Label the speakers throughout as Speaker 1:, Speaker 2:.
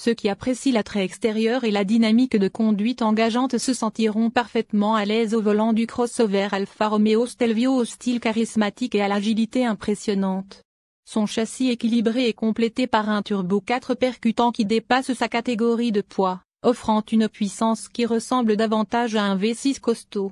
Speaker 1: Ceux qui apprécient l'attrait extérieur et la dynamique de conduite engageante se sentiront parfaitement à l'aise au volant du crossover Alfa Romeo Stelvio au style charismatique et à l'agilité impressionnante. Son châssis équilibré est complété par un turbo 4 percutant qui dépasse sa catégorie de poids, offrant une puissance qui ressemble davantage à un V6 costaud.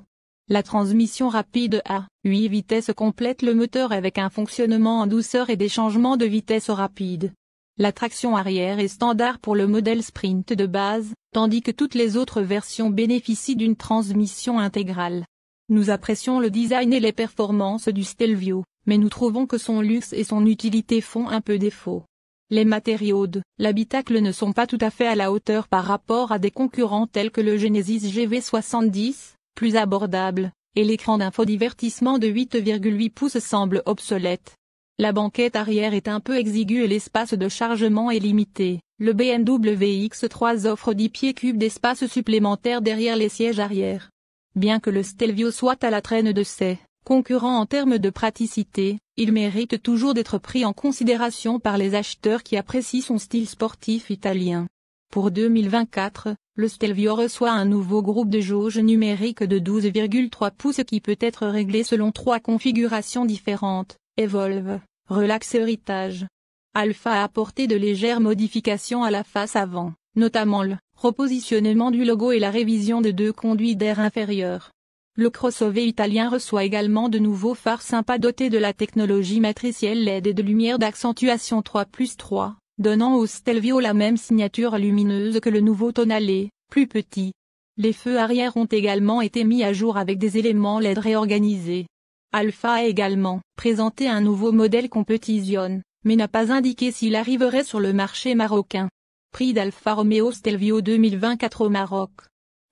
Speaker 1: La transmission rapide à 8 vitesses complète le moteur avec un fonctionnement en douceur et des changements de vitesse rapides. La traction arrière est standard pour le modèle Sprint de base, tandis que toutes les autres versions bénéficient d'une transmission intégrale. Nous apprécions le design et les performances du Stelvio, mais nous trouvons que son luxe et son utilité font un peu défaut. Les matériaux de l'habitacle ne sont pas tout à fait à la hauteur par rapport à des concurrents tels que le Genesis GV70, plus abordable, et l'écran d'infodivertissement de 8,8 pouces semble obsolète. La banquette arrière est un peu exiguë et l'espace de chargement est limité. Le BMW X3 offre 10 pieds cubes d'espace supplémentaire derrière les sièges arrière. Bien que le Stelvio soit à la traîne de ses concurrents en termes de praticité, il mérite toujours d'être pris en considération par les acheteurs qui apprécient son style sportif italien. Pour 2024, le Stelvio reçoit un nouveau groupe de jauge numérique de 12,3 pouces qui peut être réglé selon 3 configurations différentes. Evolve, Relax et Heritage. Alfa a apporté de légères modifications à la face avant, notamment le repositionnement du logo et la révision de 2 conduits d'air inférieurs. Le crossover italien reçoit également de nouveaux phares sympas dotés de la technologie matricielle LED et de lumière d'accentuation 3+3, donnant au Stelvio la même signature lumineuse que le nouveau Tonale, plus petit. Les feux arrière ont également été mis à jour avec des éléments LED réorganisés. Alfa a également présenté un nouveau modèle Competizione, mais n'a pas indiqué s'il arriverait sur le marché marocain. Prix d'Alfa Romeo Stelvio 2024 au Maroc.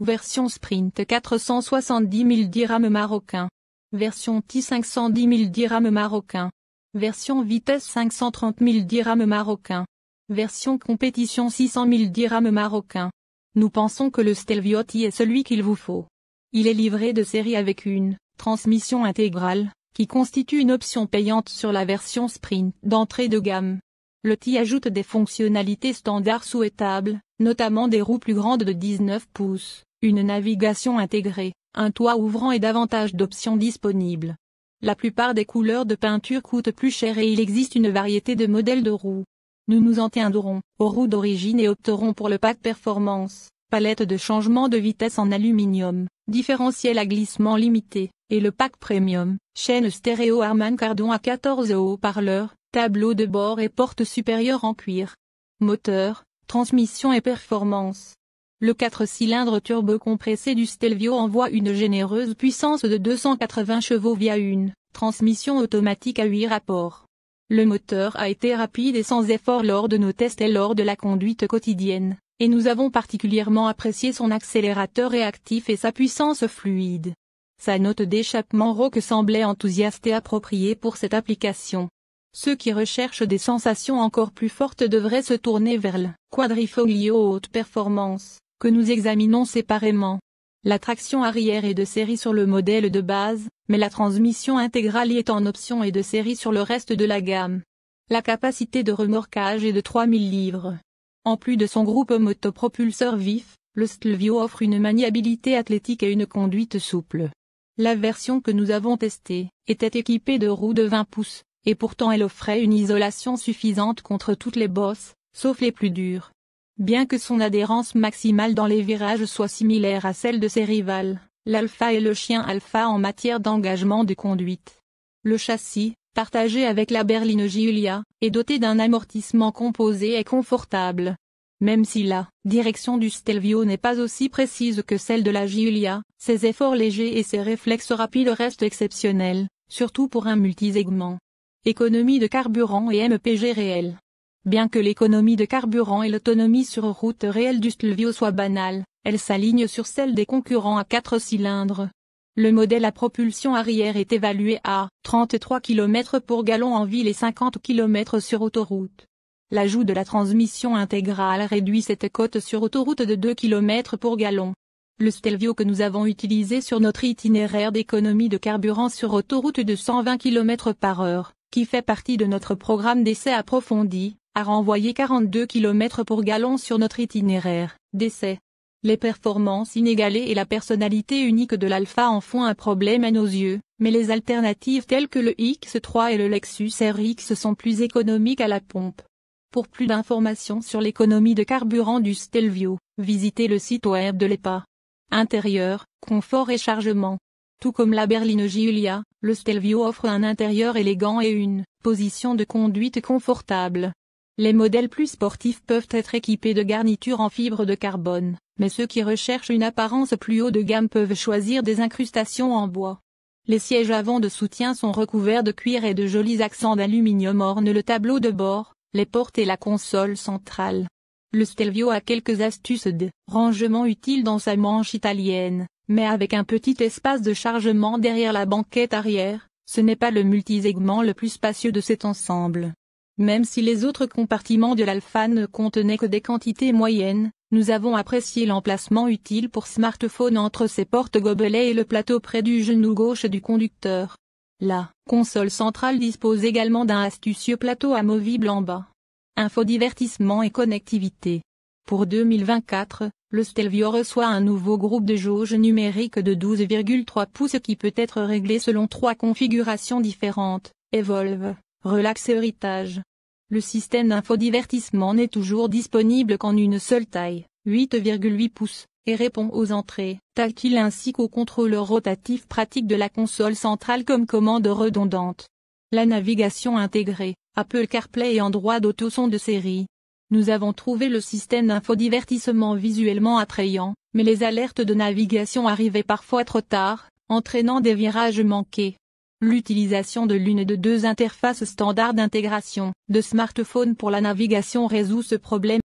Speaker 1: Version Sprint 470 000 dirhams marocains. Version T 510 000 dirhams marocains. Version vitesse 530 000 dirhams marocains. Version compétition 600 000 dirhams marocains. Nous pensons que le Stelvio T est celui qu'il vous faut. Il est livré de série avec une transmission intégrale, qui constitue une option payante sur la version Sprint d'entrée de gamme. Le T ajoute des fonctionnalités standards souhaitables, notamment des roues plus grandes de 19 pouces, une navigation intégrée, un toit ouvrant et davantage d'options disponibles. La plupart des couleurs de peinture coûtent plus cher et il existe une variété de modèles de roues. Nous nous en tiendrons aux roues d'origine et opterons pour le pack performance, palette de changement de vitesse en aluminium, différentiel à glissement limité, et le pack premium, chaîne stéréo Harman Kardon à 14 haut-parleurs, tableau de bord et porte supérieure en cuir. Moteur, transmission et performance. Le 4 cylindres turbo-compressé du Stelvio envoie une généreuse puissance de 280 chevaux via une transmission automatique à 8 rapports. Le moteur a été rapide et sans effort lors de nos tests et lors de la conduite quotidienne, et nous avons particulièrement apprécié son accélérateur réactif et sa puissance fluide. Sa note d'échappement rauque semblait enthousiaste et appropriée pour cette application. Ceux qui recherchent des sensations encore plus fortes devraient se tourner vers le Quadrifoglio haute performance, que nous examinons séparément. La traction arrière est de série sur le modèle de base, mais la transmission intégrale y est en option et de série sur le reste de la gamme. La capacité de remorquage est de 3000 livres. En plus de son groupe motopropulseur vif, le Stelvio offre une maniabilité athlétique et une conduite souple. La version que nous avons testée était équipée de roues de 20 pouces, et pourtant elle offrait une isolation suffisante contre toutes les bosses, sauf les plus dures. Bien que son adhérence maximale dans les virages soit similaire à celle de ses rivales, l'Alfa est le chien alpha en matière d'engagement de conduite. Le châssis, partagé avec la berline Giulia, est doté d'un amortissement composé et confortable. Même si la direction du Stelvio n'est pas aussi précise que celle de la Giulia, ses efforts légers et ses réflexes rapides restent exceptionnels, surtout pour un multisegment. Économie de carburant et MPG réel. Bien que l'économie de carburant et l'autonomie sur route réelle du Stelvio soient banales, elles s'alignent sur celles des concurrents à 4 cylindres. Le modèle à propulsion arrière est évalué à 33 km pour gallon en ville et 50 km sur autoroute. L'ajout de la transmission intégrale réduit cette cote sur autoroute de 2 km pour gallon. Le Stelvio que nous avons utilisé sur notre itinéraire d'économie de carburant sur autoroute de 120 km/h, qui fait partie de notre programme d'essai approfondi, a renvoyé 42 km pour gallon sur notre itinéraire d'essai. Les performances inégalées et la personnalité unique de l'Alfa en font un problème à nos yeux, mais les alternatives telles que le X3 et le Lexus RX sont plus économiques à la pompe. Pour plus d'informations sur l'économie de carburant du Stelvio, visitez le site web de l'EPA. Intérieur, confort et chargement. Tout comme la berline Giulia, le Stelvio offre un intérieur élégant et une position de conduite confortable. Les modèles plus sportifs peuvent être équipés de garnitures en fibre de carbone, mais ceux qui recherchent une apparence plus haut de gamme peuvent choisir des incrustations en bois. Les sièges avant de soutien sont recouverts de cuir et de jolis accents d'aluminium ornent le tableau de bord, les portes et la console centrale. Le Stelvio a quelques astuces de rangement utiles dans sa manche italienne, mais avec un petit espace de chargement derrière la banquette arrière, ce n'est pas le multisegment le plus spacieux de cet ensemble. Même si les autres compartiments de l'Alfa ne contenaient que des quantités moyennes, nous avons apprécié l'emplacement utile pour smartphone entre ses porte-gobelets et le plateau près du genou gauche du conducteur. La console centrale dispose également d'un astucieux plateau amovible en bas. Infodivertissement et connectivité. Pour 2024, le Stelvio reçoit un nouveau groupe de jauge numérique de 12,3 pouces qui peut être réglé selon 3 configurations différentes, Evolve, Relax et Héritage. Le système d'infodivertissement n'est toujours disponible qu'en une seule taille, 8,8 pouces, et répond aux entrées tactiles ainsi qu'aux contrôleurs rotatifs pratiques de la console centrale comme commande redondante. La navigation intégrée, Apple CarPlay et Android Auto sont de série. Nous avons trouvé le système d'infodivertissement visuellement attrayant, mais les alertes de navigation arrivaient parfois trop tard, entraînant des virages manqués. L'utilisation de l'une de deux interfaces standards d'intégration de smartphone pour la navigation résout ce problème.